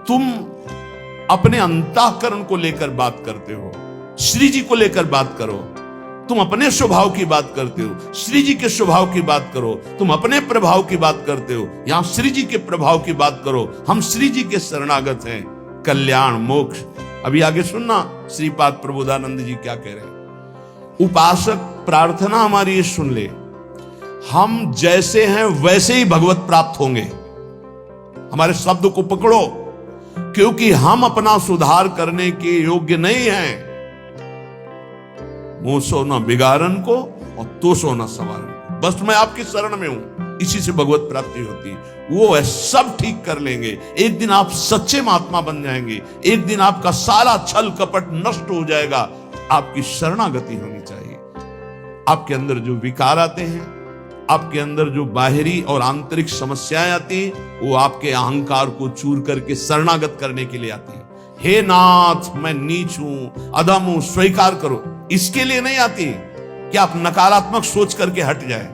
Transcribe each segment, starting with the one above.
तुम अपने अंतःकरण को लेकर बात करते हो, श्री जी को लेकर बात करो। तुम अपने स्वभाव की बात करते हो, श्री जी के स्वभाव की बात करो। तुम अपने प्रभाव की बात करते हो, यहां श्री जी के प्रभाव की बात करो। हम श्री जी के शरणागत हैं, कल्याण मोक्ष। अभी आगे सुनना श्रीपाद प्रबोधानंद जी क्या कह रहे हैं। उपासक प्रार्थना हमारी ये सुन ले, हम जैसे हैं वैसे ही भगवत प्राप्त होंगे। हमारे शब्द को पकड़ो, क्योंकि हम अपना सुधार करने के योग्य नहीं हैं। मुंह सो न बिगाड़न को और तो सो न सवारन को। बस मैं आपकी शरण में हूं, इसी से भगवत प्राप्ति होती। वो है सब ठीक कर लेंगे। एक दिन आप सच्चे महात्मा बन जाएंगे, एक दिन आपका सारा छल कपट नष्ट हो जाएगा। आपकी शरणागति होनी चाहिए। आपके अंदर जो विकार आते हैं, आपके अंदर जो बाहरी और आंतरिक समस्याएं आती हैं, वो आपके अहंकार को चूर करके शरणागत करने के लिए आती है। हे नाथ, मैं नीच हूं, अधम हूं, स्वीकार करो। इसके लिए नहीं आती कि आप नकारात्मक सोच करके हट जाए।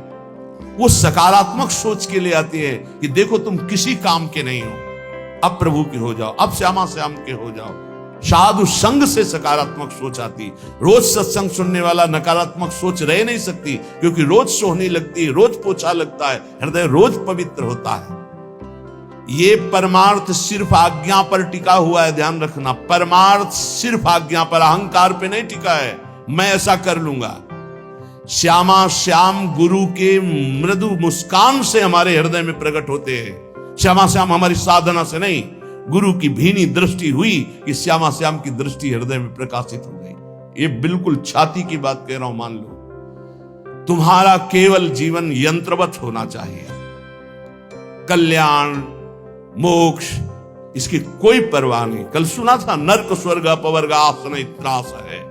वो सकारात्मक सोच के लिए आती है कि देखो तुम किसी काम के नहीं हो, अब प्रभु के हो जाओ, अब श्यामा श्याम के हो जाओ। साधु संग से सकारात्मक सोच आती। रोज सत्संग सुनने वाला नकारात्मक सोच रह नहीं सकती, क्योंकि रोज सोहनी लगती है, रोज पोछा लगता है, हृदय रोज पवित्र होता है। ये परमार्थ सिर्फ आज्ञा पर टिका हुआ है, ध्यान रखना। परमार्थ सिर्फ आज्ञा पर, अहंकार पे नहीं टिका है। मैं ऐसा कर लूंगा। श्यामा श्याम गुरु के मृदु मुस्कान से हमारे हृदय में प्रकट होते हैं। श्यामा श्याम हमारी साधना से नहीं, गुरु की भीनी दृष्टि हुई कि श्यामा श्याम की दृष्टि हृदय में प्रकाशित हो गई। ये बिल्कुल छाती की बात कह रहा हूं, मान लो। तुम्हारा केवल जीवन यंत्रवत होना चाहिए। कल्याण मोक्ष इसकी कोई परवाह नहीं। कल सुना था, नर्क स्वर्ग अपवर्ग आस नहीं त्रास है।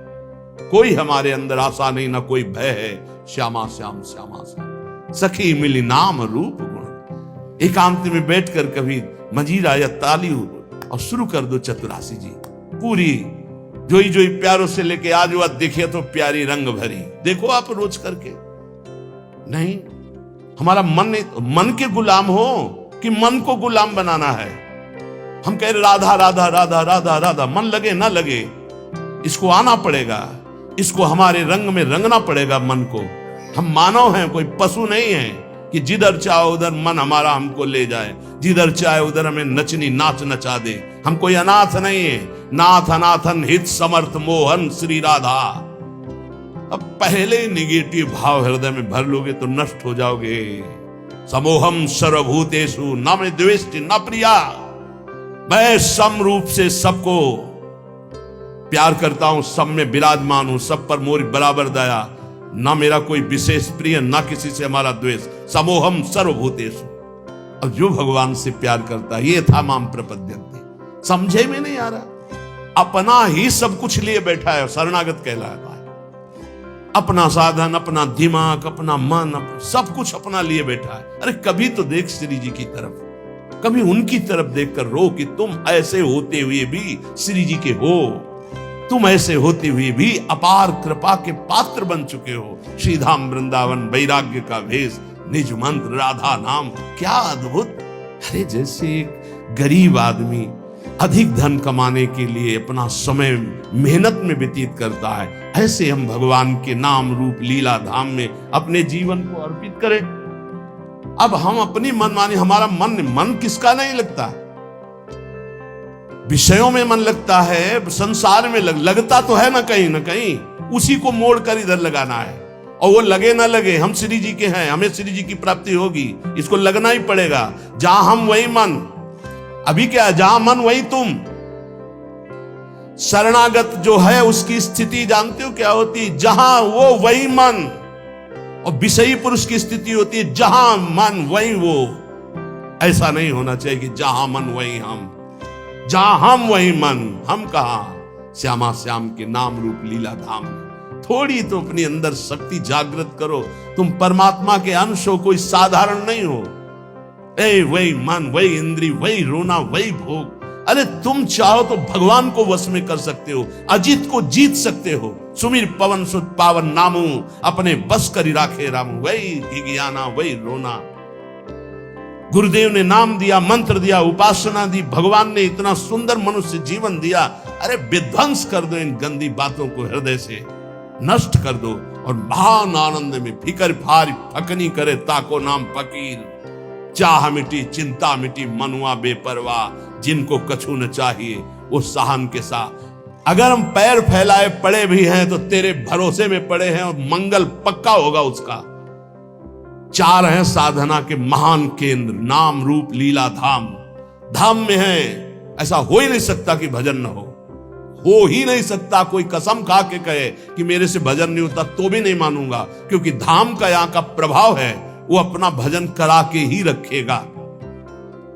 कोई हमारे अंदर आशा नहीं, ना कोई भय है। श्यामा श्याम श्यामा श्याम, सखी मिली नाम रूप गुण। एकांत में बैठकर कभी मजीरा या ताली और शुरू कर दो चतुरासी जी पूरी। जोई जोई प्यारों से लेके आज वह देखिए तो प्यारी रंग भरी। देखो आप रोज करके। नहीं, हमारा मन नहीं, मन के गुलाम हो कि मन को गुलाम बनाना है। हम कह रहे राधा राधा राधा राधा राधा, मन लगे ना लगे, इसको आना पड़ेगा, इसको हमारे रंग में रंगना पड़ेगा मन को। हम मानव हैं, कोई पशु नहीं है कि जिधर चाहे उधर मन हमारा हमको ले जाए, जिधर चाहे उधर हमें नचनी नाच नचा दे। हम कोई अनाथ नहीं है। नाथ अनाथन हित समर्थ मोहन श्री राधा। अब पहले निगेटिव भाव हृदय में भर लोगे तो नष्ट हो जाओगे। समोहम सर्वभूतेषु न मे द्वेष्टि न प्रिया। मैं सम रूप से सबको प्यार करता हूं, सब में विराजमान हूं, सब पर मोरी बराबर दया। ना मेरा कोई विशेष प्रिय, ना किसी से हमारा द्वेष। समोहम सर्वभूतेषु। अब जो भगवान से प्यार करता है, ये था माम प्रपद्यन्ते। समझे में नहीं आ रहा, अपना ही सब कुछ लिए बैठा है, शरणागत कहलाता है। अपना साधन, अपना दिमाग, अपना मन, सब कुछ अपना लिए बैठा है। अरे कभी तो देख श्री जी की तरफ, कभी उनकी तरफ देखकर रो कि तुम ऐसे होते हुए भी श्री जी के हो। तुम ऐसे होते हुए भी अपार कृपा के पात्र बन चुके हो। श्रीधाम वृंदावन वैराग्य का भेष, निज मंत्र राधा नाम, क्या अद्भुत। अरे जैसे एक गरीब आदमी अधिक धन कमाने के लिए अपना समय मेहनत में व्यतीत करता है, ऐसे हम भगवान के नाम रूप लीला धाम में अपने जीवन को अर्पित करें। अब हम अपनी मनमानी, हमारा मन किसका नहीं लगता, विषयों में मन लगता है, संसार में लगता तो है ना कहीं, उसी को मोड़ कर इधर लगाना है। और वो लगे ना लगे, हम श्री जी के हैं, हमें श्री जी की प्राप्ति होगी, इसको लगना ही पड़ेगा। जहां हम वही मन। अभी क्या, जहां मन वही तुम। शरणागत जो है उसकी स्थिति जानते हो क्या होती, जहां वो वही मन। और विषयी पुरुष की स्थिति होती है जहां मन वही वो। ऐसा नहीं होना चाहिए कि जहां मन वही हम, जहां हम वही मन। हम कहा श्यामा श्याम के नाम रूप लीला धाम में। थोड़ी तो अपनी अंदर शक्ति जागृत करो। तुम परमात्मा के अंश हो, कोई साधारण नहीं हो। वही मन, वही इंद्री, वही रोना, वही भोग। अरे तुम चाहो तो भगवान को वश में कर सकते हो, अजीत को जीत सकते हो। सुमिर पवन सुत पावन नामू, अपने बस करी राखे रामू। वही घिघियाना, वही रोना। गुरुदेव ने नाम दिया, मंत्र दिया, उपासना दी, भगवान ने इतना सुंदर मनुष्य जीवन दिया। अरे विध्वंस कर दो इन गंदी बातों को, हृदय से नष्ट कर दो और महान आनंद में फिकर फार फकनी करे ताको नाम फकीर। चाह मिटी चिंता मिटी मनुआ बेपरवाह, जिनको कछु न चाहिए वो सहन के साथ। अगर हम पैर फैलाए पड़े भी हैं तो तेरे भरोसे में पड़े हैं और मंगल पक्का होगा उसका। चार हैं साधना के महान केंद्र, नाम रूप लीला धाम। धाम में है, ऐसा हो ही नहीं सकता कि भजन न हो ही नहीं सकता। कोई कसम खा के कहे कि मेरे से भजन नहीं होता तो भी नहीं मानूंगा, क्योंकि धाम का यहां का प्रभाव है, वो अपना भजन करा के ही रखेगा।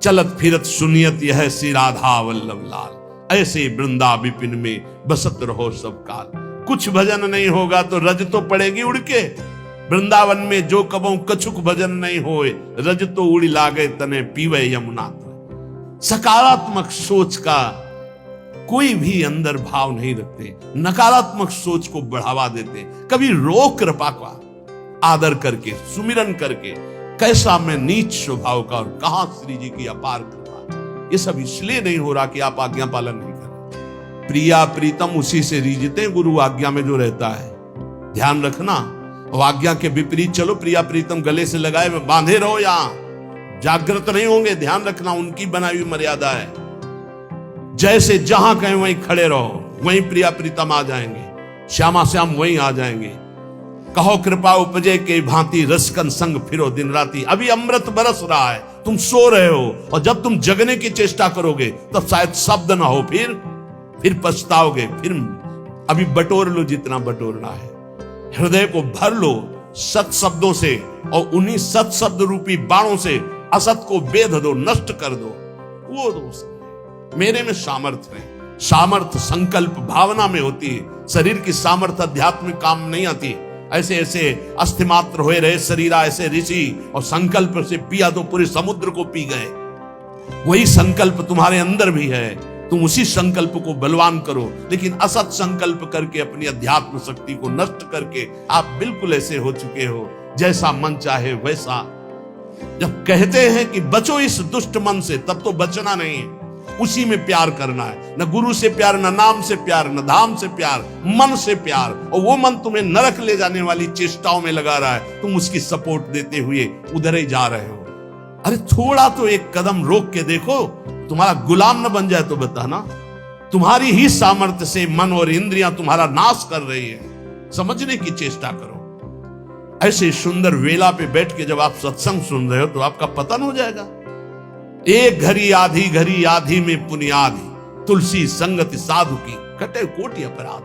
चलत फिरत सुनियत यह श्री राधा वल्लभ लाल, ऐसे वृंदा विपिन में बसत रहो सब काल। कुछ भजन नहीं होगा तो रज तो पड़ेगी उड़ के। वृंदावन में जो कबों कछुक भजन नहीं होए, रज तो उड़ी लागे तने पीवे यमुना। सकारात्मक सोच का कोई भी अंदर भाव नहीं रखते, नकारात्मक सोच को बढ़ावा देते। कभी रोक कृपा का आदर करके, सुमिरन करके, कैसा मैं नीच स्वभाव का और कहां श्री जी की अपार कृपा। ये सब इसलिए नहीं हो रहा कि आप आज्ञा पालन नहीं कर। प्रिया प्रीतम उसी से रीझते, गुरु आज्ञा में जो रहता है ध्यान रखना। और आज्ञा के विपरीत चलो, प्रिया प्रीतम गले से लगाए बांधे रहो, यहां जागृत नहीं होंगे। ध्यान रखना, उनकी बनाई हुई मर्यादा है। जैसे जहां कहें वहीं खड़े रहो, वहीं प्रिया प्रीतम आ जाएंगे, श्यामा श्याम वहीं आ जाएंगे। कहो कृपा उपजे के भांति, रसकन संग फिरो दिन राती। अभी अमृत बरस रहा है, तुम सो रहे हो, और जब तुम जगने की चेष्टा करोगे तब शायद शब्द ना हो, फिर पछताओगे। फिर अभी बटोर लो जितना बटोरना है, हृदय को भर लो सत शब्दों से, और उन्हीं सत शब्द रूपी बाणों से असत को बेध दो, नष्ट कर दो। वो दोस्त मेरे में सामर्थ्य है। सामर्थ्य संकल्प भावना में होती है। शरीर की सामर्थ्य अध्यात्मिक काम नहीं आती। ऐसे ऐसे अस्थिमात्र हुए रहे शरीरा ऐसे ऋषि, और संकल्प से पिया तो पूरे समुद्र को पी गए। वही संकल्प तुम्हारे अंदर भी है, तुम उसी संकल्प को बलवान करो। लेकिन असत संकल्प करके अपनी अध्यात्म शक्ति को नष्ट करके आप बिल्कुल ऐसे हो चुके हो, जैसा मन चाहे वैसा। जब कहते हैं कि बचो इस दुष्ट मन से, तब तो बचना नहीं है, उसी में प्यार करना है। न गुरु से प्यार, न नाम से प्यार, न धाम से प्यार, मन से प्यार। और वो मन तुम्हें नरक ले जाने वाली चेष्टाओं में लगा रहा है, तुम उसकी सपोर्ट देते हुए उधर ही जा रहे हो। अरे थोड़ा तो एक कदम रोक के देखो, तुम्हारा गुलाम न बन जाए तो बताना। तुम्हारी ही सामर्थ्य से मन और इंद्रियां तुम्हारा नाश कर रही है। समझने की चेष्टा करो। ऐसे सुंदर वेला पे बैठ के जब आप सत्संग सुन रहे हो तो आपका पतन हो जाएगा। एक घड़ी आधी में पुनियादी, तुलसी संगति साधु की कटे कोटि अपराध।